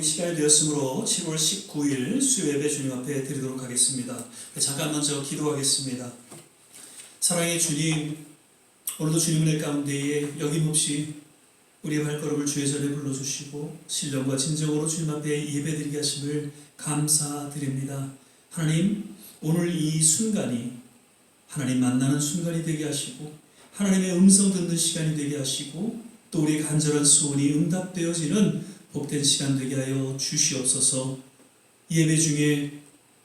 우리 시간이 되었으므로 7월 19일 수요예배 주님 앞에 드리도록 하겠습니다. 잠깐 먼저 기도하겠습니다. 사랑의 주님, 오늘도 주님 은혜 가운데에 여김없이 우리의 발걸음을 주의 전에 불러주시고 신령과 진정으로 주님 앞에 예배드리게 하심을 감사드립니다. 하나님, 오늘 이 순간이 하나님 만나는 순간이 되게 하시고 하나님의 음성 듣는 시간이 되게 하시고 또 우리의 간절한 소원이 응답되어지는 복된 시간 되게 하여 주시옵소서. 예배 중에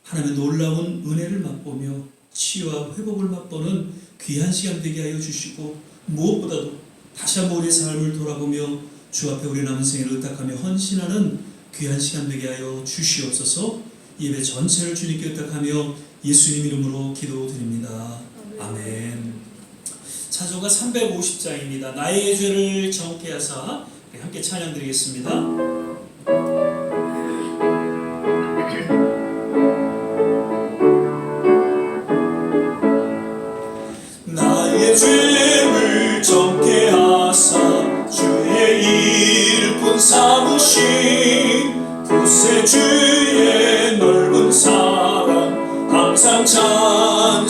하나님의 놀라운 은혜를 맛보며 치유와 회복을 맛보는 귀한 시간 되게 하여 주시고 무엇보다도 다시 한번 우리의 삶을 돌아보며 주 앞에 우리 남은 생애를 의탁하며 헌신하는 귀한 시간 되게 하여 주시옵소서. 예배 전체를 주님께 의탁하며 예수님 이름으로 기도드립니다. 아멘. 찬송가 350장입니다. 나의 죄를 정케 하사 함께 찬양 드리겠습니다. 나의 죄를 정케 하사 주의 일꾼 삼으신 구세주의 넓은 사랑 항상 찬송합니다.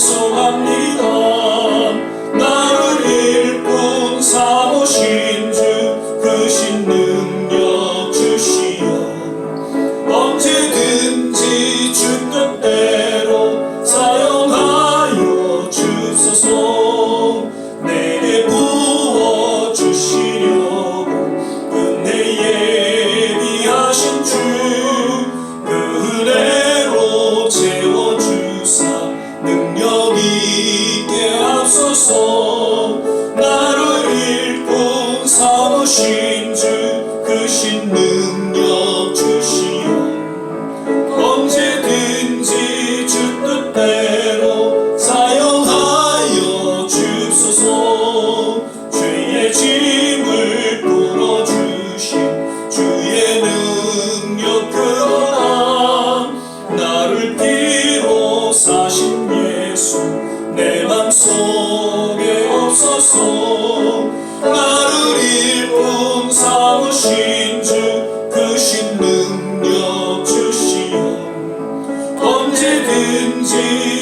나를 일꾼 삼으신 주 크신 능력 주시어 언제든지 주 뜻대로 사용하여 주소서. 내게 부어 주시려고 은혜 예비하신 주 그 은혜로 채워주사 능력 있게 하소서. 나를 일꾼 삼으신 주 크신 능력 주시어 언제든지 주 뜻대로 사용하여 주소서. 죄의 짐을 풀어주신 주의 능력 그러나 나를 피로 사신 예수 내 맘속에 없어서. 나를 일꾼 삼으신 주 크신 능력 주시어 언제든지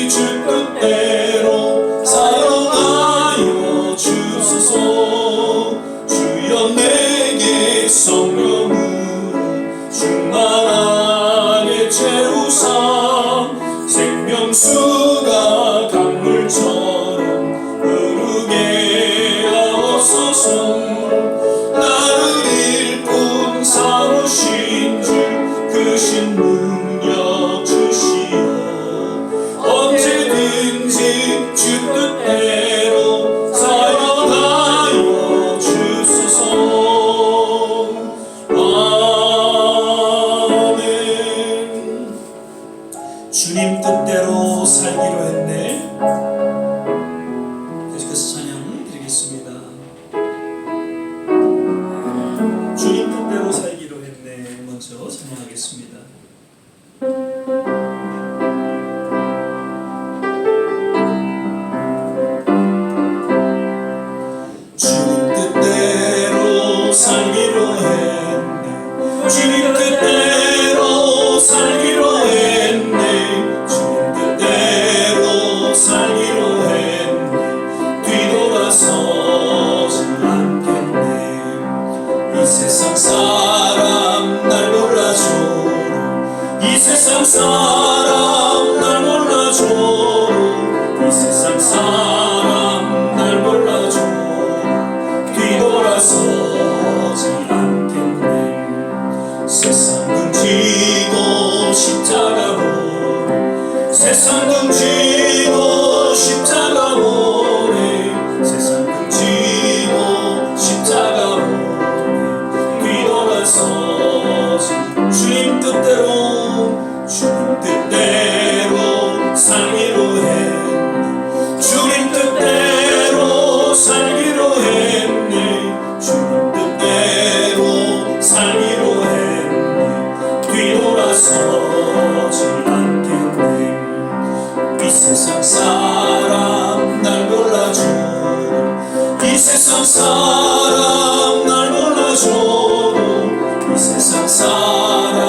주 뜻대로 사용하여 주소서. 주여 내게 성령으로 충만하게 채우사 생명수가 강물처럼 흐르게 하옵소서. 나를 일꾼 삼으신 주 크신 능력 주시어 언제든지 주 뜻대로 사용하여 주소서. 아멘. 주님 뜻대로 살기로 했네. 계속해서 찬양을 드리겠습니다. 주님 뜻대로 살기로 했네. 먼저 찬양하겠습니다. 주님 뜻대로 살기로 했네. 주님 뜻대로 살기로 했네. 주님 뜻대로 살기로 했네. 뒤돌아서지 않겠네. 이 세상 사람 날 몰라줘. 이 세상 사람 날 몰라줘. 이 세상 사람 날 몰라줘. 뒤돌아서지 않겠네. 세상 등지고 십자가로 세상 등지고 십자가로 세상 등지고 십자가로 뒤돌아서지 주님 뜻대로 주님 뜻대로 살기로 했네. 주님 뜻대로 살기로 했네. 주님 뜻대로 살기로 했네. 뒤돌아서지 않겠네. 이 세상 사람 날 몰라줘. 이 세상 사람 날 몰라줘. 이 세상 사람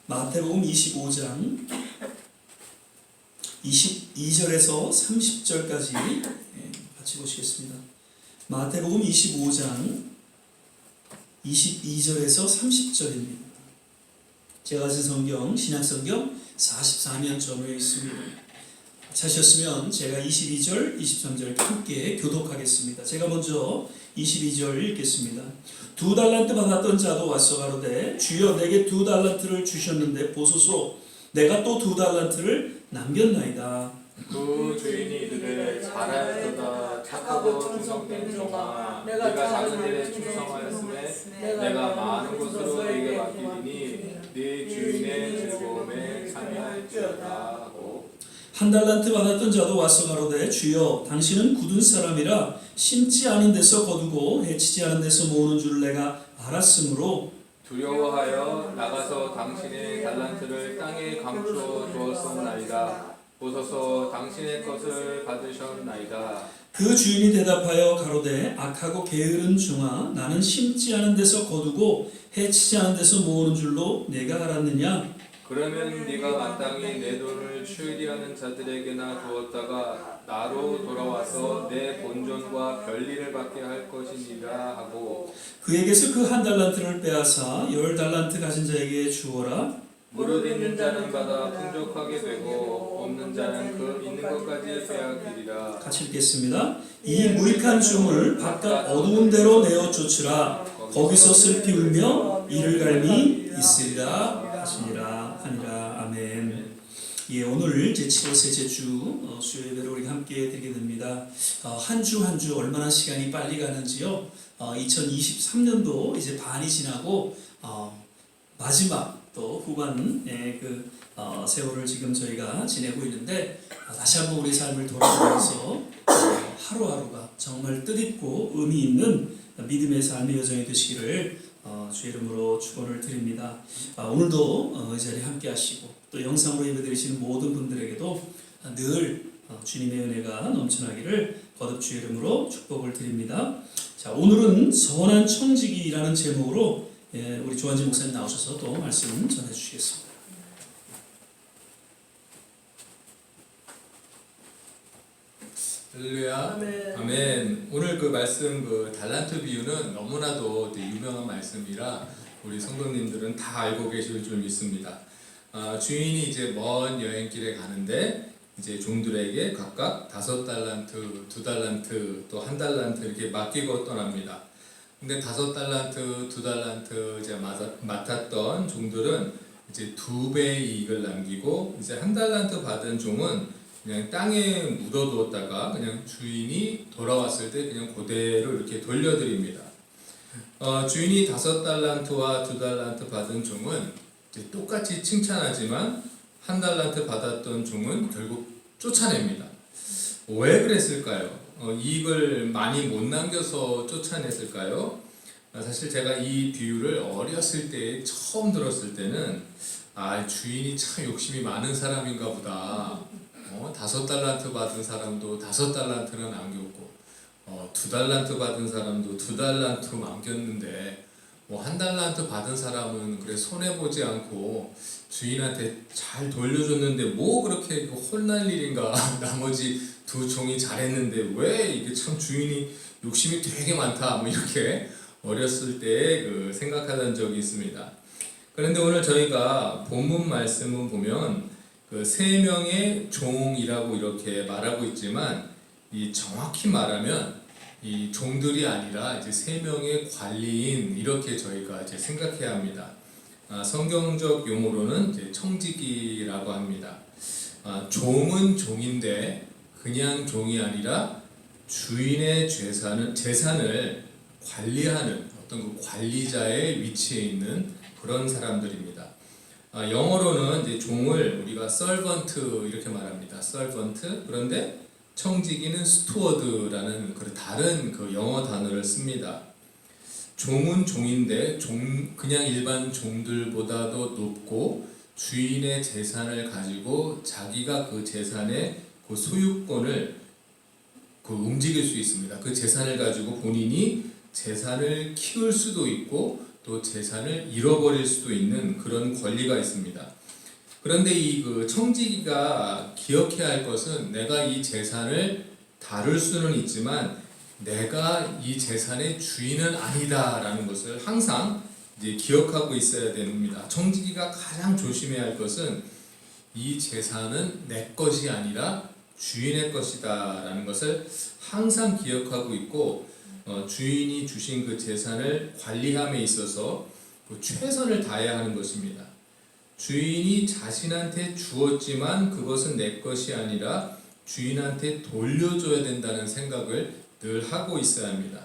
마태복음 25장 22절에서 30절까지 같이 보시겠습니다. 마태복음 25장 22절에서 30절입니다. 제가 가진 성경, 신약성경 44면점에 있습니다. 찾으셨으면 제가 22절, 23절 함께 교독하겠습니다. 제가 먼저 22절 읽겠습니다. 2달란트 받았던 자도 와서 가로되 주여 내게 2달란트를 주셨는데 보소서 내가 또 2달란트를 남겼나이다. 그 주인이 이르되 잘하였도다 착하고 충성된 종아 네가 작은 일에 충성하였음에 내가 많은 것으로 네게 맡기리니 네 주인의 즐거움에 참여할지어다 하고 1달란트 받았던 자도 와서 가로되 주여 당신은 굳은 사람이라 심지 않은 데서 거두고 해치지 않은 데서 모으는 줄 내가 알았으므로 두려워하여 나가서 당신의 달란트를 땅에 감추어 두었었나이다. 보소서 당신의 것을 받으셨나이다. 그 주인이 대답하여 가로되 악하고 게으른 종아 나는 심지 않은 데서 거두고 해치지 않은 데서 모으는 줄로 내가 알았느냐. 그러면 네가 마땅히 내 돈을 추일이하는 자들에게나 두었다가 나로 돌아와서 내 본전과 별일을 받게 할 것이니라 하고 그에게서 그 1달란트를 빼앗아 10달란트 가진 자에게 주어라. 무릇 있는 자는 받아 풍족하게 되고 없는 자는 그 있는 것까지 빼앗기리라. 같이 읽겠습니다. 이 무익한 종을 바깥 어두운 데로 내어 쫓으라. 거기서 슬피 울며 이를 갈미 있으리라 하시니라 하니라. 아멘. 예, 오늘 제7월 셋째 주 수요 예배를 우리가 함께 드리게 됩니다. 한 주 한 주 얼마나 시간이 빨리 가는지요. 2023년도 이제 반이 지나고 마지막 또 후반의 그 세월을 지금 저희가 지내고 있는데 다시 한번 우리 삶을 돌아보면서 하루하루가 정말 뜻있고 의미 있는 믿음의 삶의 여정이 되시기를 주의 이름으로 축원을 드립니다. 오늘도 이 자리에 함께 하시고 또 영상으로 예배드리시는 모든 분들에게도 늘 주님의 은혜가 넘쳐나기를 거듭 주의 이름으로 축복을 드립니다. 자, 오늘은 선한 청지기라는 제목으로 우리 조한진 목사님 나오셔서 또 말씀 전해 주시겠습니다. 할렐루야. 아멘. 오늘 그 말씀 그 달란트 비유는 너무나도 유명한 말씀이라 우리 성도님들은 다 알고 계실 줄 믿습니다. 주인이 이제 먼 여행길에 가는데 이제 종들에게 각각 5달란트, 2달란트, 또 1달란트 이렇게 맡기고 떠납니다. 근데 5달란트, 2달란트 이제 맡았던 종들은 이제 2배의 이익을 남기고, 이제 1달란트 받은 종은 그냥 땅에 묻어두었다가 그냥 주인이 돌아왔을 때 그냥 그대로 이렇게 돌려드립니다. 주인이 5달란트와 2달란트 받은 종은 이제 똑같이 칭찬하지만 1달란트 받았던 종은 결국 쫓아냅니다. 왜 그랬을까요? 이익을 많이 못 남겨서 쫓아냈을까요? 사실 제가 이 비유를 어렸을 때 처음 들었을 때는 주인이 참 욕심이 많은 사람인가 보다. 5달란트 받은 사람도 5달란트는 남겼고 2달란트 받은 사람도 2달란트 남겼는데 1달란트 받은 사람은 그래 손해보지 않고 주인한테 잘 돌려줬는데 뭐 그렇게 혼날 일인가. 나머지 2종이 잘했는데 왜 이게 참 주인이 욕심이 되게 많다, 뭐 이렇게 어렸을 때 생각하던 적이 있습니다. 그런데 오늘 저희가 본문 말씀을 보면 3명의 종이라고 이렇게 말하고 있지만, 이 정확히 말하면 이 종들이 아니라 이제 3명의 관리인, 이렇게 저희가 이제 생각해야 합니다. 성경적 용어로는 이제 청지기라고 합니다. 종은 종인데 그냥 종이 아니라 주인의 재산을 관리하는 어떤 그 관리자의 위치에 있는 그런 사람들입니다. 영어로는 이제 종을 우리가 servant 이렇게 말합니다. servant. 그런데 청지기는 steward라는 다른 영어 단어를 씁니다. 종은 종인데 그냥 일반 종들보다도 높고 주인의 재산을 가지고 자기가 그 재산의 그 소유권을 움직일 수 있습니다. 그 재산을 가지고 본인이 재산을 키울 수도 있고 또 재산을 잃어버릴 수도 있는 그런 권리가 있습니다. 그런데 이 청지기가 기억해야 할 것은, 내가 이 재산을 다룰 수는 있지만 내가 이 재산의 주인은 아니다라는 것을 항상 이제 기억하고 있어야 됩니다. 청지기가 가장 조심해야 할 것은 이 재산은 내 것이 아니라 주인의 것이다라는 것을 항상 기억하고 있고, 주인이 주신 그 재산을 관리함에 있어서 최선을 다해야 하는 것입니다. 주인이 자신한테 주었지만 그것은 내 것이 아니라 주인한테 돌려줘야 된다는 생각을 늘 하고 있어야 합니다.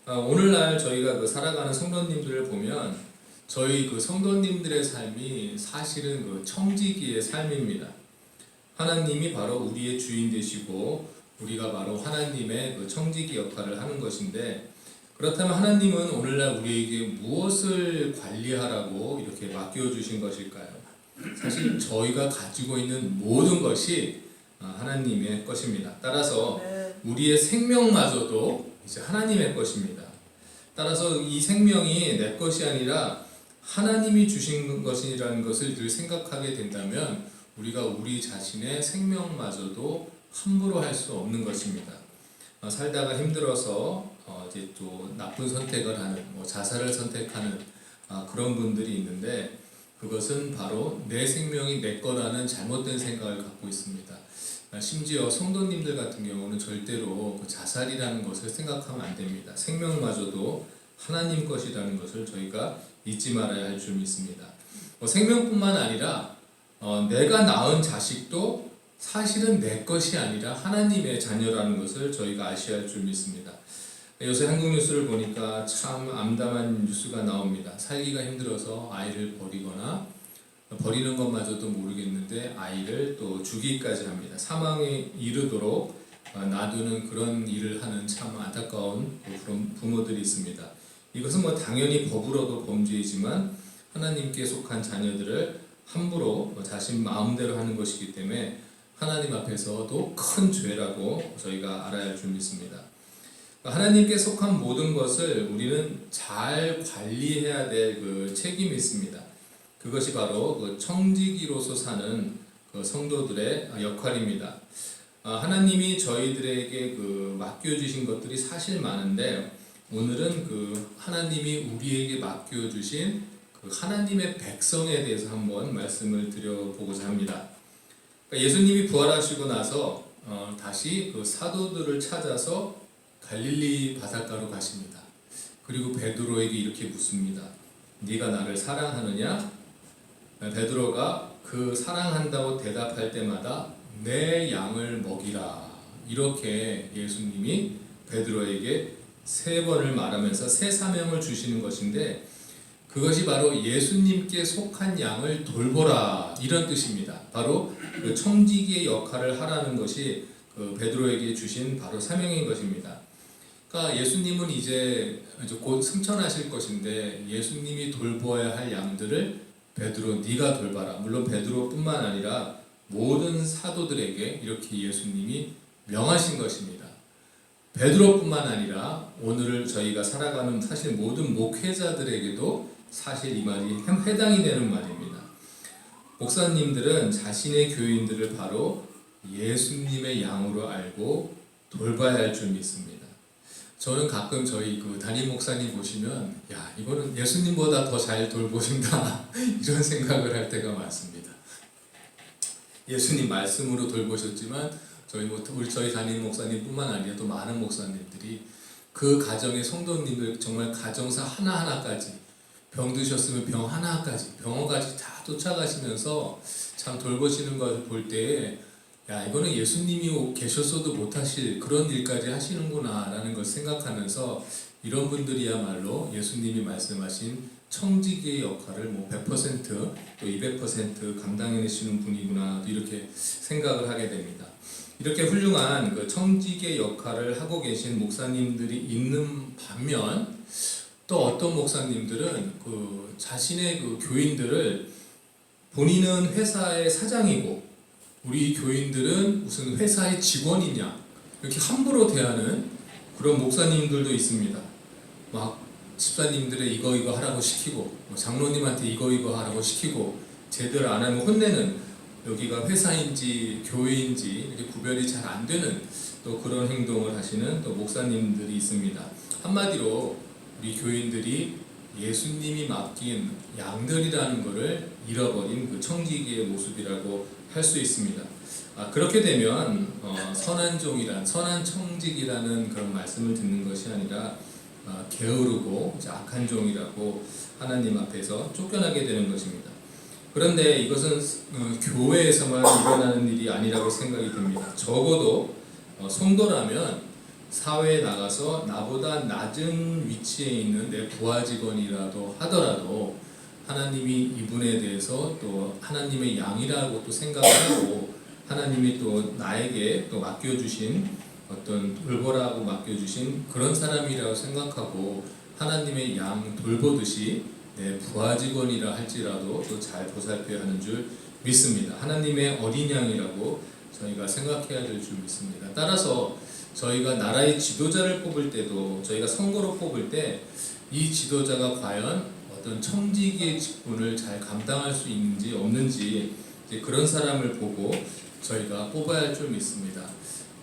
오늘날 저희가 살아가는 성도님들을 보면 저희 성도님들의 삶이 사실은 청지기의 삶입니다. 하나님이 바로 우리의 주인 되시고 우리가 바로 하나님의 청지기 역할을 하는 것인데, 그렇다면 하나님은 오늘날 우리에게 무엇을 관리하라고 이렇게 맡겨주신 것일까요? 사실 저희가 가지고 있는 모든 것이 하나님의 것입니다. 따라서 우리의 생명마저도 이제 하나님의 것입니다. 따라서 이 생명이 내 것이 아니라 하나님이 주신 것이라는 것을 늘 생각하게 된다면 우리가 우리 자신의 생명마저도 함부로 할 수 없는 것입니다. 살다가 힘들어서 이제 또 나쁜 선택을 하는, 자살을 선택하는 그런 분들이 있는데, 그것은 바로 내 생명이 내 거라는 잘못된 생각을 갖고 있습니다. 심지어 성도님들 같은 경우는 절대로 자살이라는 것을 생각하면 안 됩니다. 생명마저도 하나님 것이라는 것을 저희가 잊지 말아야 할 줄 믿습니다. 생명뿐만 아니라 내가 낳은 자식도 사실은 내 것이 아니라 하나님의 자녀라는 것을 저희가 아셔야 할 줄 믿습니다. 요새 한국 뉴스를 보니까 참 암담한 뉴스가 나옵니다. 살기가 힘들어서 아이를 버리거나, 버리는 것마저도 모르겠는데 아이를 또 죽이기까지 합니다. 사망에 이르도록 놔두는 그런 일을 하는 참 안타까운 그런 부모들이 있습니다. 이것은 당연히 법으로도 범죄이지만 하나님께 속한 자녀들을 함부로 자신 마음대로 하는 것이기 때문에 하나님 앞에서도 큰 죄라고 저희가 알아야 할 줄 믿습니다. 하나님께 속한 모든 것을 우리는 잘 관리해야 될 책임이 있습니다. 그것이 바로 청지기로서 사는 성도들의 역할입니다. 하나님이 저희들에게 맡겨주신 것들이 사실 많은데, 오늘은 하나님이 우리에게 맡겨주신 하나님의 백성에 대해서 한번 말씀을 드려보고자 합니다. 예수님이 부활하시고 나서 다시 사도들을 찾아서 갈릴리 바닷가로 가십니다. 그리고 베드로에게 이렇게 묻습니다. 네가 나를 사랑하느냐? 베드로가 그 사랑한다고 대답할 때마다 내 양을 먹이라, 이렇게 예수님이 베드로에게 3번을 말하면서 새 사명을 주시는 것인데, 그것이 바로 예수님께 속한 양을 돌보라, 이런 뜻입니다. 바로 그 청지기의 역할을 하라는 것이 그 베드로에게 주신 바로 사명인 것입니다. 그러니까 예수님은 이제 곧 승천하실 것인데, 예수님이 돌보아야 할 양들을 베드로 네가 돌봐라. 물론 베드로뿐만 아니라 모든 사도들에게 이렇게 예수님이 명하신 것입니다. 베드로뿐만 아니라 오늘 저희가 살아가는 사실 모든 목회자들에게도 사실 이 말이 해당이 되는 말입니다. 목사님들은 자신의 교인들을 바로 예수님의 양으로 알고 돌봐야 할 줄 믿습니다. 저는 가끔 저희 그 담임 목사님 보시면, 야, 이거는 예수님보다 더 잘 돌보신다 이런 생각을 할 때가 많습니다. 예수님 말씀으로 돌보셨지만 저희 담임 목사님뿐만 아니라 또 많은 목사님들이 그 가정의 성도님들 정말 가정사 하나하나까지, 병 드셨으면 병 하나까지, 병원까지 다 쫓아가시면서 참 돌보시는 것을 볼 때에, 야, 이거는 예수님이 계셨어도 못하실 그런 일까지 하시는구나 라는 걸 생각하면서, 이런 분들이야말로 예수님이 말씀하신 청지기의 역할을 100% 또 200% 감당해내시는 분이구나, 또 이렇게 생각을 하게 됩니다. 이렇게 훌륭한 그 청지기의 역할을 하고 계신 목사님들이 있는 반면, 또 어떤 목사님들은 그 자신의 그 교인들을, 본인은 회사의 사장이고 우리 교인들은 무슨 회사의 직원이냐, 이렇게 함부로 대하는 그런 목사님들도 있습니다. 막 집사님들의 이거 하라고 시키고, 장로님한테 이거 하라고 시키고, 제대로 안 하면 혼내는, 여기가 회사인지 교회인지 이렇게 구별이 잘 안 되는 또 그런 행동을 하시는 또 목사님들이 있습니다. 한마디로 우리 교인들이 예수님이 맡긴 양들이라는 것을 잃어버린 그 청지기의 모습이라고 할 수 있습니다. 그렇게 되면 선한 종이란, 선한 청지기라는 그런 말씀을 듣는 것이 아니라 게으르고 악한 종이라고 하나님 앞에서 쫓겨나게 되는 것입니다. 그런데 이것은 교회에서만 일어나는 일이 아니라고 생각이 듭니다. 적어도 성도라면 사회에 나가서 나보다 낮은 위치에 있는 내 부하 직원이라도 하더라도 하나님이 이분에 대해서 또 하나님의 양이라고 또 생각하고, 하나님이 또 나에게 또 맡겨주신 어떤 돌보라고 맡겨주신 그런 사람이라고 생각하고 하나님의 양 돌보듯이 내 부하 직원이라 할지라도 또 잘 보살펴야 하는 줄 믿습니다. 하나님의 어린 양이라고 저희가 생각해야 될 줄 믿습니다. 따라서 저희가 나라의 지도자를 뽑을 때도, 저희가 선거로 뽑을 때 이 지도자가 과연 어떤 청지기의 직분을 잘 감당할 수 있는지 없는지, 이제 그런 사람을 보고 저희가 뽑아야 할 줄 믿습니다.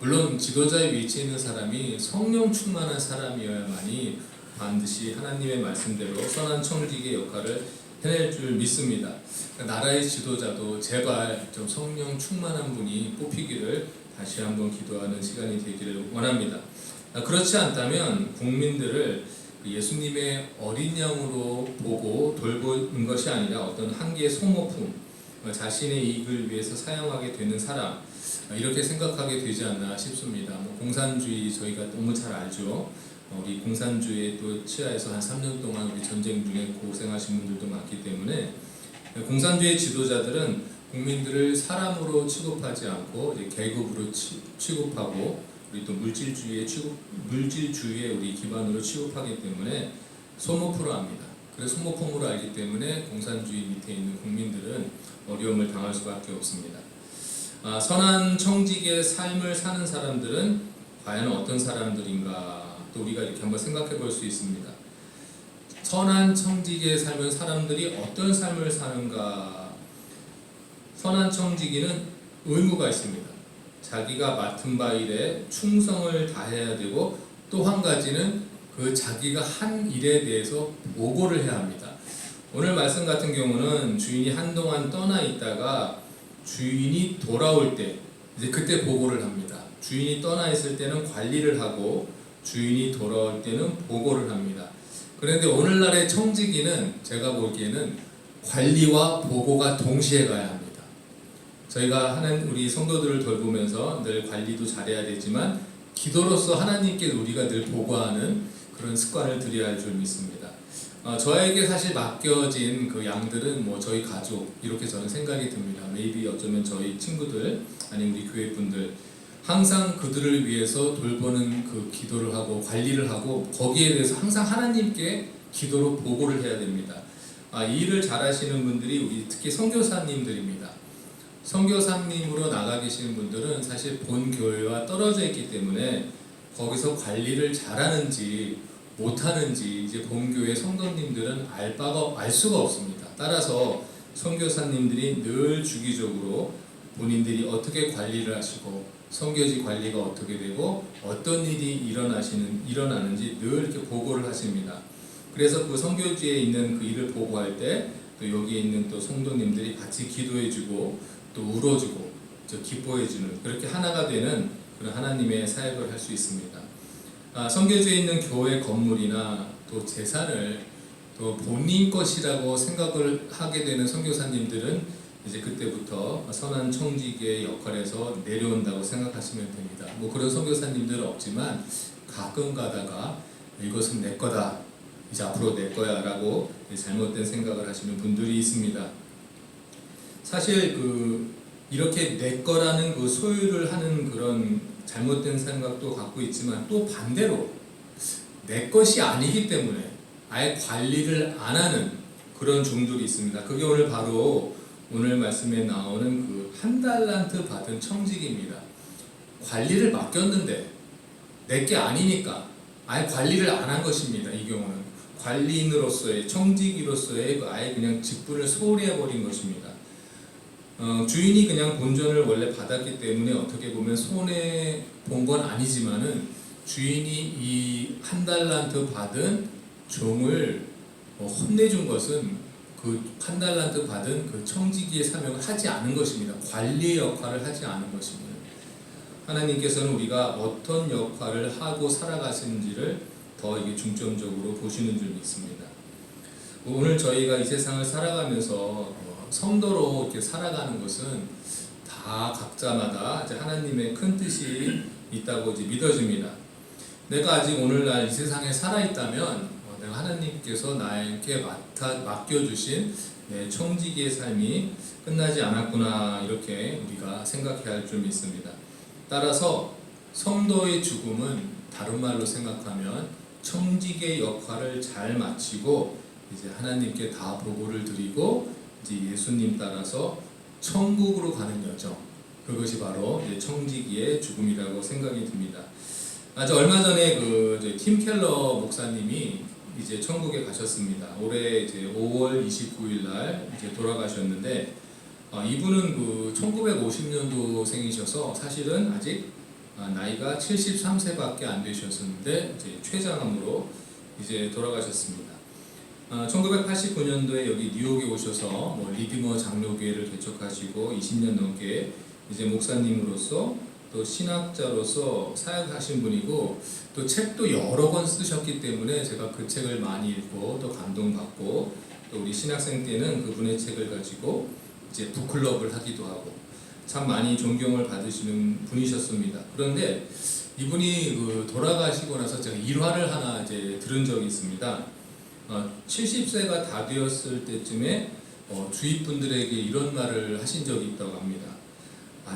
물론 지도자의 위치에 있는 사람이 성령 충만한 사람이어야만이 반드시 하나님의 말씀대로 선한 청지기의 역할을 해낼 줄 믿습니다. 나라의 지도자도 제발 좀 성령 충만한 분이 뽑히기를 다시 한번 기도하는 시간이 되기를 원합니다. 그렇지 않다면 국민들을 예수님의 어린 양으로 보고 돌보는 것이 아니라 어떤 한계의 소모품, 자신의 이익을 위해서 사용하게 되는 사람, 이렇게 생각하게 되지 않나 싶습니다. 공산주의 저희가 너무 잘 알죠. 우리 공산주의에 또 치하에서 한 3년 동안 우리 전쟁 중에 고생하신 분들도 많기 때문에, 공산주의 지도자들은 국민들을 사람으로 취급하지 않고 계급으로 취급하고, 우리 또 물질주의에 우리 기반으로 취급하기 때문에 소모품으로 합니다. 그래서 소모품으로 알기 때문에 공산주의 밑에 있는 국민들은 어려움을 당할 수밖에 없습니다. 선한 청지기의 삶을 사는 사람들은 과연 어떤 사람들인가, 또 우리가 이렇게 한번 생각해 볼 수 있습니다. 선한 청지기의 삶은 사람들이 어떤 삶을 사는가. 선한 청지기는 의무가 있습니다. 자기가 맡은 바 일에 충성을 다해야 되고, 또 한 가지는 그 자기가 한 일에 대해서 보고를 해야 합니다. 오늘 말씀 같은 경우는 주인이 한동안 떠나 있다가 주인이 돌아올 때 이제 그때 보고를 합니다. 주인이 떠나 있을 때는 관리를 하고 주인이 돌아올 때는 보고를 합니다. 그런데 오늘날의 청지기는 제가 보기에는 관리와 보고가 동시에 가야 합니다. 저희가 하는 우리 성도들을 돌보면서 늘 관리도 잘해야 되지만 기도로서 하나님께 우리가 늘 보고하는 그런 습관을 들여야 할 줄 믿습니다. 저에게 사실 맡겨진 그 양들은 뭐 저희 가족 이렇게 저는 생각이 듭니다. maybe 어쩌면 저희 친구들 아니면 우리 교회 분들 항상 그들을 위해서 돌보는 그 기도를 하고 관리를 하고 거기에 대해서 항상 하나님께 기도로 보고를 해야 됩니다. 이 일을 잘 하시는 분들이 우리 특히 선교사님들입니다. 선교사님으로 나가 계시는 분들은 사실 본 교회와 떨어져 있기 때문에 거기서 관리를 잘하는지 못하는지 이제 본교회 성도님들은 알 수가 없습니다. 따라서 선교사님들이 늘 주기적으로 본인들이 어떻게 관리를 하시고 선교지 관리가 어떻게 되고 어떤 일이 일어나는지 늘 이렇게 보고를 하십니다. 그래서 그 선교지에 있는 그 일을 보고할 때 또 여기에 있는 또 성도님들이 같이 기도해주고 또 울어주고 기뻐해주는 그렇게 하나가 되는 그런 하나님의 사역을 할 수 있습니다. 선교지에 있는 교회 건물이나 또 재산을 또 본인 것이라고 생각을 하게 되는 선교사님들은 이제 그때부터 선한 청지기의 역할에서 내려온다고 생각하시면 됩니다. 뭐 그런 선교사님들은 없지만 가끔 가다가 이것은 내 거다, 이제 앞으로 내 거야 라고 잘못된 생각을 하시는 분들이 있습니다. 사실 이렇게 내 거라는 그 소유를 하는 그런 잘못된 생각도 갖고 있지만 또 반대로 내 것이 아니기 때문에 아예 관리를 안 하는 그런 종들이 있습니다. 그게 오늘 바로 오늘 말씀에 나오는 그 한 달란트 받은 청지기입니다. 관리를 맡겼는데 내게 아니니까 아예 관리를 안 한 것입니다. 이 경우는 관리인으로서의 청지기로서의 아예 그냥 직분을 소홀히 해버린 것입니다. 주인이 그냥 본전을 원래 받았기 때문에 어떻게 보면 손해 본 건 아니지만은 주인이 이 한 달란트 받은 종을 혼내준 것은 그 한 달란트 받은 그 청지기의 사명을 하지 않은 것입니다. 관리의 역할을 하지 않은 것입니다. 하나님께서는 우리가 어떤 역할을 하고 살아가시는지를 더 이게 중점적으로 보시는 줄 믿습니다. 오늘 저희가 이 세상을 살아가면서 성도로 이렇게 살아가는 것은 다 각자마다 이제 하나님의 큰 뜻이 있다고 이제 믿어집니다. 내가 아직 오늘날 이 세상에 살아있다면 내가 하나님께서 나에게 맡겨주신 내 청지기의 삶이 끝나지 않았구나 이렇게 우리가 생각해야 할 줄 믿습니다. 따라서 성도의 죽음은 다른 말로 생각하면 청지기의 역할을 잘 마치고 이제 하나님께 다 보고를 드리고 이제 예수님 따라서 천국으로 가는 여정, 그것이 바로 이제 청지기의 죽음이라고 생각이 듭니다. 얼마 전에 팀 켈러 목사님이 이제 천국에 가셨습니다. 올해 이제 5월 29일 날 이제 돌아가셨는데 이분은 1950년도생이셔서 사실은 아직 나이가 73세밖에 안 되셨었는데 이제 췌장암으로 이제 돌아가셨습니다. 1989년도에 여기 뉴욕에 오셔서 리디머 장로교회를 개척하시고 20년 넘게 이제 목사님으로서 또 신학자로서 사역하신 분이고 또 책도 여러 권 쓰셨기 때문에 제가 그 책을 많이 읽고 또 감동받고 또 우리 신학생 때는 그분의 책을 가지고 이제 북클럽을 하기도 하고 참 많이 존경을 받으시는 분이셨습니다. 그런데 이분이 돌아가시고 나서 제가 일화를 하나 이제 들은 적이 있습니다. 70세가 다 되었을 때쯤에 주위 분들에게 이런 말을 하신 적이 있다고 합니다.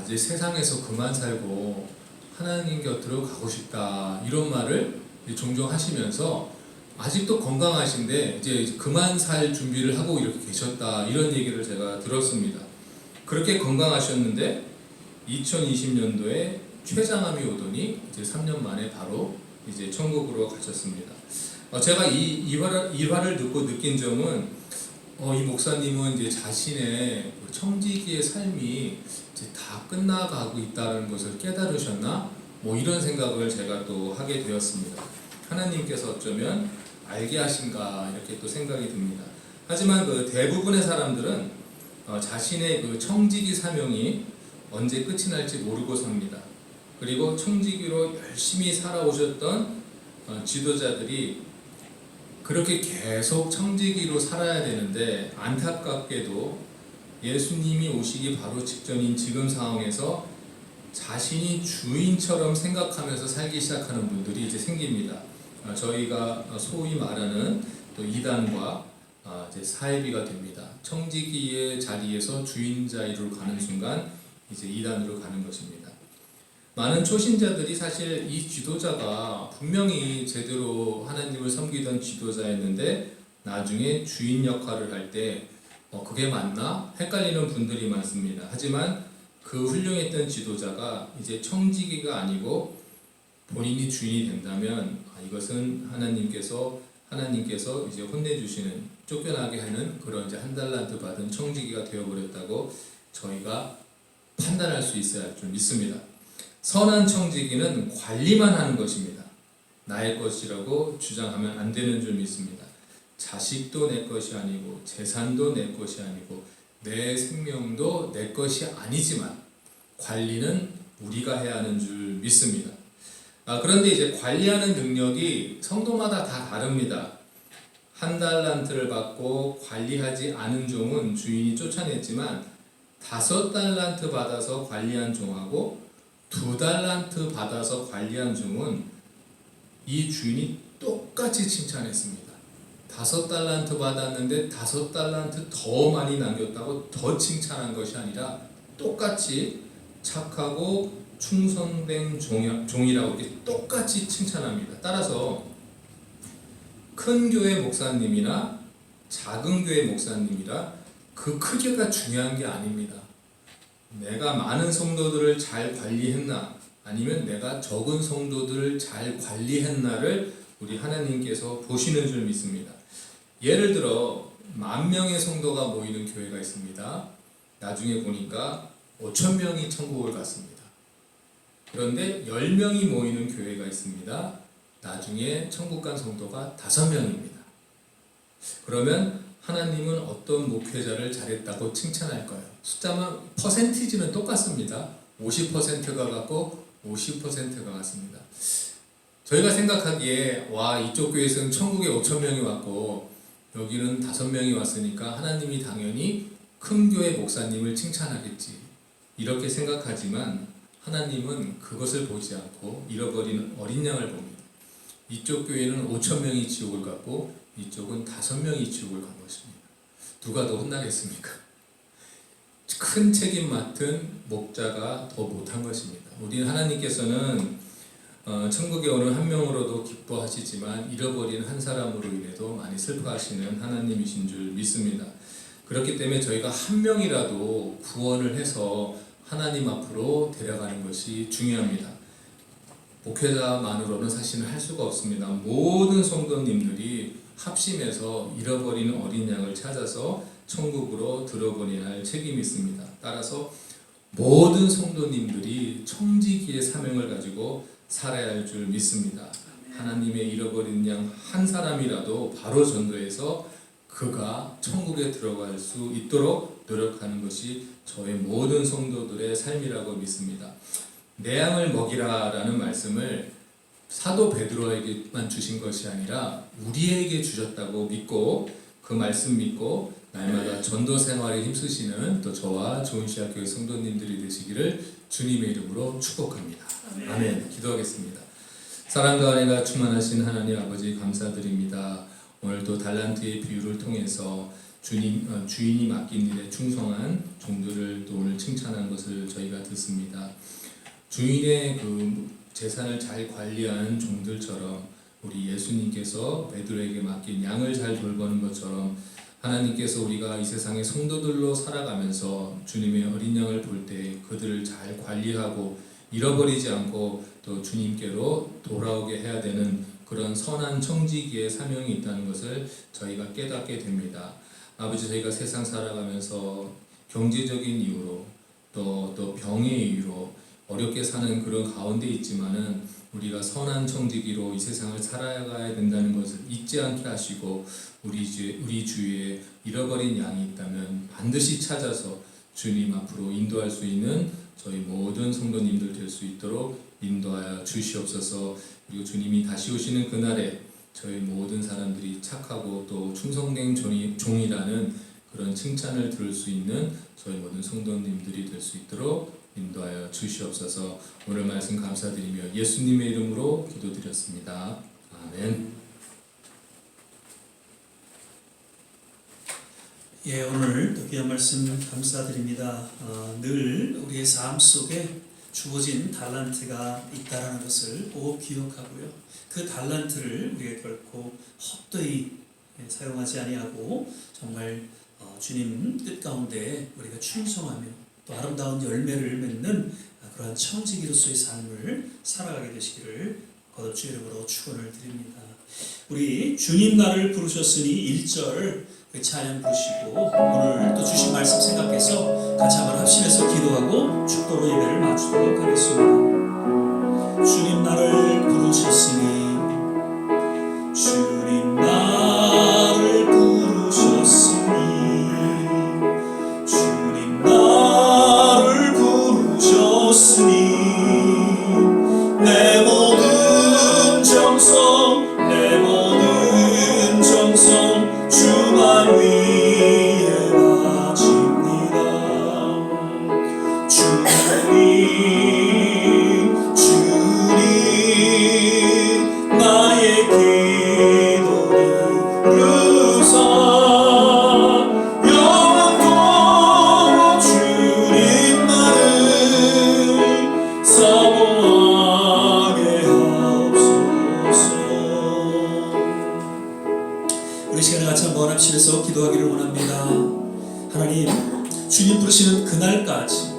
이제 세상에서 그만 살고 하나님 곁으로 가고 싶다 이런 말을 종종 하시면서 아직도 건강하신데 이제 그만 살 준비를 하고 이렇게 계셨다 이런 얘기를 제가 들었습니다. 그렇게 건강하셨는데 2020년도에 췌장암이 오더니 이제 3년 만에 바로 이제 천국으로 가셨습니다. 제가 이 일화를 듣고 느낀 점은 이 목사님은 이제 자신의 청지기의 삶이 이제 다 끝나가고 있다는 것을 깨달으셨나? 이런 생각을 제가 또 하게 되었습니다. 하나님께서 어쩌면 알게 하신가 이렇게 또 생각이 듭니다. 하지만 대부분의 사람들은 자신의 청지기 사명이 언제 끝이 날지 모르고 삽니다. 그리고 청지기로 열심히 살아오셨던 지도자들이 그렇게 계속 청지기로 살아야 되는데 안타깝게도 예수님이 오시기 바로 직전인 지금 상황에서 자신이 주인처럼 생각하면서 살기 시작하는 분들이 이제 생깁니다. 저희가 소위 말하는 또 이단과 이제 사이비가 됩니다. 청지기의 자리에서 주인 자리로 가는 순간 이제 이단으로 가는 것입니다. 많은 초신자들이 사실 이 지도자가 분명히 제대로 하나님을 섬기던 지도자였는데 나중에 주인 역할을 할 때 그게 맞나? 헷갈리는 분들이 많습니다. 하지만 그 훌륭했던 지도자가 이제 청지기가 아니고 본인이 주인이 된다면 이것은 하나님께서 이제 혼내주시는, 쫓겨나게 하는 그런 이제 한 달란트 받은 청지기가 되어버렸다고 저희가 판단할 수 있어야 할 줄 믿습니다. 선한 청지기는 관리만 하는 것입니다. 나의 것이라고 주장하면 안 되는 줄 믿습니다. 자식도 내 것이 아니고 재산도 내 것이 아니고 내 생명도 내 것이 아니지만 관리는 우리가 해야 하는 줄 믿습니다. 그런데 이제 관리하는 능력이 성도마다 다 다릅니다. 한 달란트를 받고 관리하지 않은 종은 주인이 쫓아냈지만 5달란트 받아서 관리한 종하고 2달란트 받아서 관리한 종은 이 주인이 똑같이 칭찬했습니다. 5달란트 받았는데 5달란트 더 많이 남겼다고 더 칭찬한 것이 아니라 똑같이 착하고 충성된 종이라고 이렇게 똑같이 칭찬합니다. 따라서 큰 교회 목사님이나 작은 교회 목사님이라 그 크기가 중요한 게 아닙니다. 내가 많은 성도들을 잘 관리했나 아니면 내가 적은 성도들을 잘 관리했나를 우리 하나님께서 보시는 줄 믿습니다. 예를 들어 10,000명의 성도가 모이는 교회가 있습니다. 나중에 보니까 5,000명이 천국을 갔습니다. 그런데 10명이 모이는 교회가 있습니다. 나중에 천국 간 성도가 5명입니다. 그러면 하나님은 어떤 목회자를 잘했다고 칭찬할까요? 숫자만 퍼센티지는 똑같습니다. 50%가 같고 50%가 같습니다. 저희가 생각하기에 이쪽 교회에서는 천국에 5,000명이 왔고 여기는 5명이 왔으니까 하나님이 당연히 큰 교회 목사님을 칭찬하겠지 이렇게 생각하지만 하나님은 그것을 보지 않고 잃어버린 어린 양을 봅니다. 이쪽 교회는 5,000명이 지옥을 갔고 이쪽은 5명이 지옥을 간 것입니다. 누가 더 혼나겠습니까? 큰 책임 맡은 목자가 더 못한 것입니다. 우리 하나님께서는 천국에 오는 한 명으로도 기뻐하시지만 잃어버린 한 사람으로 인해도 많이 슬퍼하시는 하나님이신 줄 믿습니다. 그렇기 때문에 저희가 한 명이라도 구원을 해서 하나님 앞으로 데려가는 것이 중요합니다. 목회자만으로는 사실은 할 수가 없습니다. 모든 성도님들이 합심해서 잃어버린 어린 양을 찾아서 천국으로 들어보내야 할 책임이 있습니다. 따라서 모든 성도님들이 청지기의 사명을 가지고 살아야 할 줄 믿습니다. 하나님의 잃어버린 양 한 사람이라도 바로 전도해서 그가 천국에 들어갈 수 있도록 노력하는 것이 저의 모든 성도들의 삶이라고 믿습니다. 내 양을 먹이라 라는 말씀을 사도 베드로에게만 주신 것이 아니라 우리에게 주셨다고 믿고 그 말씀 믿고 날마다 전도 생활에 힘쓰시는 또 저와 좋은시학교의 성도님들이 되시기를 주님의 이름으로 축복합니다. 아멘. 기도하겠습니다. 사랑과 은혜가 충만하신 하나님 아버지 감사드립니다. 오늘도 달란트의 비유를 통해서 주인이 맡긴 일에 충성한 종들을 또 오늘 칭찬한 것을 저희가 듣습니다. 주인의 그 재산을 잘 관리한 종들처럼 우리 예수님께서 베드로에게 맡긴 양을 잘 돌보는 것처럼 하나님께서 우리가 이 세상의 성도들로 살아가면서 주님의 어린 양을 볼 때 그들을 잘 관리하고 잃어버리지 않고 또 주님께로 돌아오게 해야 되는 그런 선한 청지기의 사명이 있다는 것을 저희가 깨닫게 됩니다. 아버지, 저희가 세상 살아가면서 경제적인 이유로 또 병의 이유로 어렵게 사는 그런 가운데 있지만은 우리가 선한 청지기로 이 세상을 살아가야 된다는 것을 잊지 않게 하시고 우리 주위에 잃어버린 양이 있다면 반드시 찾아서 주님 앞으로 인도할 수 있는 저희 모든 성도님들 될 수 있도록 인도하여 주시옵소서. 그리고 주님이 다시 오시는 그날에 저희 모든 사람들이 착하고 또 충성된 종이라는 그런 칭찬을 들을 수 있는 저희 모든 성도님들이 될 수 있도록 인도하여 주시옵소서. 오늘 말씀 감사드리며 예수님의 이름으로 기도드렸습니다. 아멘. 예, 오늘 또 귀한 말씀 감사드립니다. 늘 우리의 삶 속에 주어진 달란트가 있다라는 것을 꼭 기억하고요. 그 달란트를 우리가 결코 헛되이 사용하지 아니하고 정말 주님 뜻 가운데 우리가 충성하며 또 아름다운 열매를 맺는 그러한 청지기로서의 삶을 살아가게 되시기를 거듭 주 이름으로 축원을 드립니다. 우리 주님 나를 부르셨으니 1절 찬양 부르시고 오늘 또 주신 말씀 생각해서 같이 한번 합심해서 기도하고 축도로 예배를 마치도록 하겠습니다. 주님 나를 부르셨으니 주님 나를 부르셨으니 주님 나를 부르셨으니 내 모든 정성 내 모든 정성 주만 위에 바칩니다. 주님 나의 기도를 들으사 영원토록 주님 나를 사모하게 하옵소서. 우리 시간에 같이 한번 합심해서 기도하기를 원합니다. 하나님, 주님 부르시는 그날까지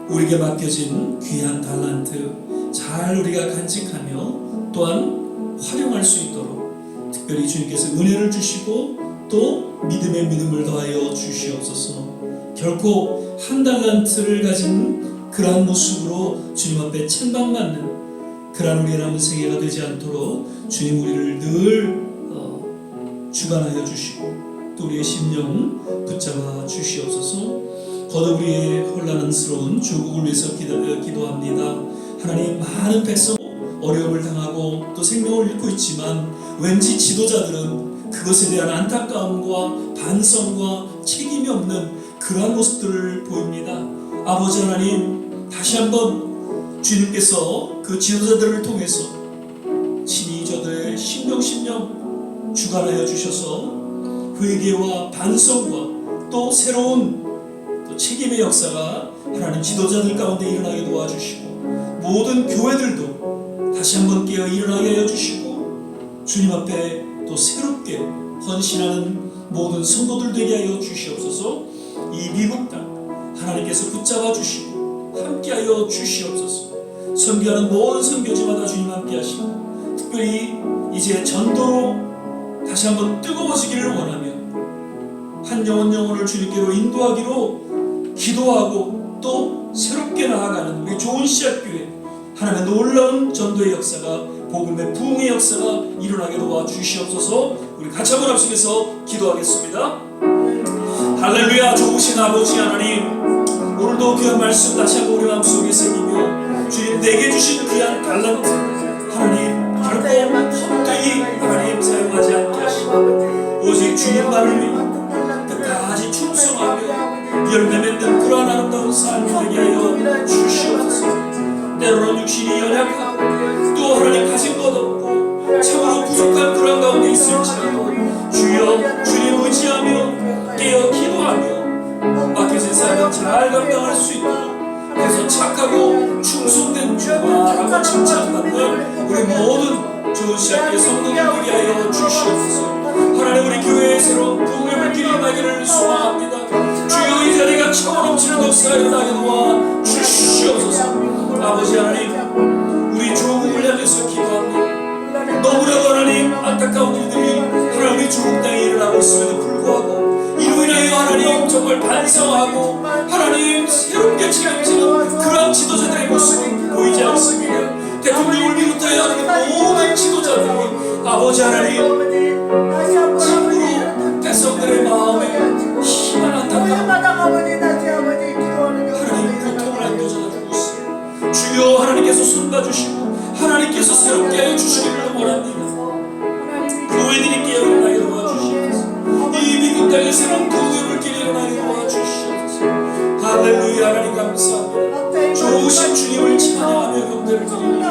우리에게 맡겨진 귀한 달란트 잘 우리가 간직하며 또한 활용할 수 있도록 특별히 주님께서 은혜를 주시고 또 믿음의 믿음을 더하여 주시옵소서. 결코 한 달란트를 가진 그러한 모습으로 주님 앞에 책망받는 그러한 우리의 남은 생애가 되지 않도록 주님 우리를 늘 주관하여 주시고 또 우리의 심령 붙잡아 주시옵소서. 거듭 우리의 혼란스러운 조국을 위해서 기도합니다. 하나님, 많은 백성 어려움을 당하고 또 생명을 잃고 있지만 왠지 지도자들은 그것에 대한 안타까움과 반성과 책임이 없는 그러한 모습들을 보입니다. 아버지 하나님, 다시 한번 주님께서 그 지도자들을 통해서 친히 저들의 심령 주관하여 주셔서 회개와 반성과 또 새로운 또 책임의 역사가 하나님 지도자들 가운데 일어나게 도와주시고 모든 교회들도 다시 한번 깨어 일어나게 하여 주시고 주님 앞에 또 새롭게 헌신하는 모든 성도들 되게 하여 주시옵소서. 이 미국 땅 하나님께서 붙잡아 주시고 함께하여 주시옵소서. 선교하는 모든 선교지마다 주님 함께 하시고 특별히 이제 전도로 다시 한번 뜨거워지기를 원하며 한 영혼을 주님께로 인도하기로 기도하고 또 새롭게 나아가는 우리 좋은 씨앗교회 하나님의 놀라운 전도의 역사가 복음의 부흥의 역사가 일어나게 도와주시옵소서. 우리 같이 한번 합심해서 기도하겠습니다. 할렐루야. 좋으신 아버지 하나님, 오늘도 귀한 말씀 다시 한번 우리 마음속에 새기며 주님 내게 주신 귀한 달란트 하나님 결코 헛되이 하나님 사용하지 않게 하시고 오직 주님만을 위해 끝까지 충성하며 열매 맺는 그러한 아름다운 삶이 되게 하여 주시옵소서. 때로는 육신이 연약하고 또 하나님 가진 것 없고 참으로 부족한 그런 가운데 있을지라도 주여 주님 의지하며 깨어 기도하며 맡겨진 삶을 잘 감당할 수 있도록 그래서 착하고 충성된 주마라고 칭찬받는 우리 모든 좋은 씨앗교회 성도들 되게 하여 주시옵소서. 하나님, 우리 교회에 새로운 부흥의 물길이 임하기를 소망합니다. 주여 이 자리가 차고 넘치는 역사가 일어나게 도와 주시옵소서. 아버지 하나님, 우리 조국을 향해서 기도합니다. 너무나도 하나님 안타까운 일들이 하나님 우리 조국 땅에 일어나고 있음에도 불구하고 이로 인하여 하나님 정말 반성하고 하나님 새롭게 책임지는 그러한 지도자들의 모습은 보이지 않습니다. 대통령을 비롯하여 하나님 모든 지도자들이 아버지 하나님 참으로 백성들의 마음에 희망 안타까움 하나님 고통을 안겨주고 있습니다. 주여 하나님께서 손봐주시고 하나님께서 새롭게 하여 주시기를 원합니다. 그 땅에 새로운 그들을 길에 일어나게 도와주시옵소서. 할렐루야. 하나님 감사합니다. 좋으신 주님을 찬양하며 경배를 드립니다.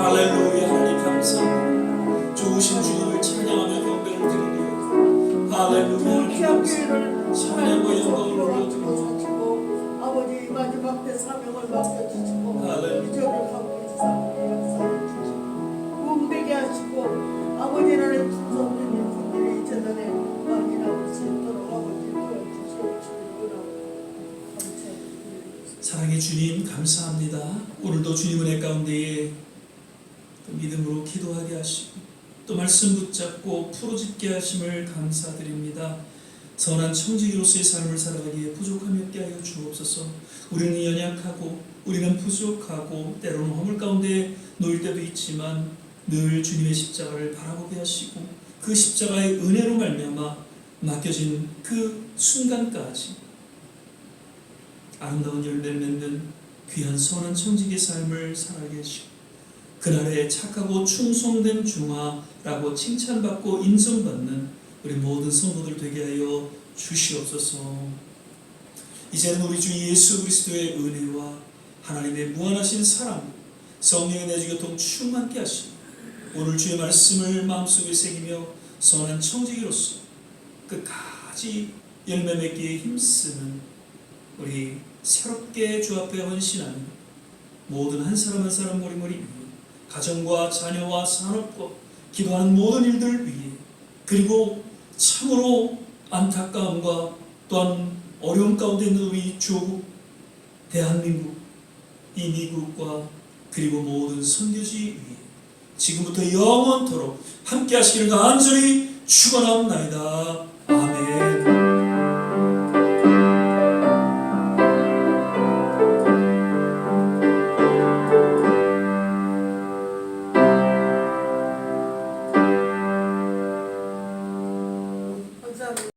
할렐루야. 하나님 감사합니다. 좋으신 주님을 찬양하며 경배를 드립니다. 할렐루야. 하나님 감사합니다. 찬양과 영광을 올려드립니다. 아버지 마지막 때 사명을 맡겨주시고 할렐루야. 기적을 하고 역사를 주시고 꿈되게 하시고 아버지는 선생님 분들이 재단에 많이 나올 수 있도록 아버지 도와주시옵시고 감사드립니다. 사랑의 주님 감사합니다. 오늘도 주님 은혜 가운데에 또 믿음으로 기도하게 하시고 또 말씀 붙잡고 풀어짓게 하심을 감사드립니다. 선한 청지기로서의 삶을 살아가기에 부족함이 없게 하여 주옵소서. 우리는 연약하고 우리는 부족하고 때로는 허물 가운데 놓일 때도 있지만 늘 주님의 십자가를 바라보게 하시고 그 십자가의 은혜로 말미암아 맡겨진 그 순간까지 아름다운 열매를 맺는 귀한 선한 청지기의 삶을 살아가게 하시고 그날에 착하고 충성된 중화라고 칭찬받고 인정받는 우리 모든 성도들 되게 하여 주시옵소서. 이제는 우리 주 예수 그리스도의 은혜와 하나님의 무한하신 사랑, 성령의 내주교통 충만케 하시고 오늘 주의 말씀을 마음속에 새기며 선한 청지기로서 끝까지 열매 맺기에 힘쓰는 우리 새롭게 주 앞에 헌신하는 모든 한 사람 한 사람 머리머리 위에 가정과 자녀와 산업과 기도하는 모든 일들 위에 그리고 참으로 안타까움과 또한 어려움 가운데 있는 우리 조국, 대한민국, 이 미국과 그리고 모든 선교지 위에 지금부터 영원토록 함께 하시기를 간절히 축원하옵나이다. 아멘.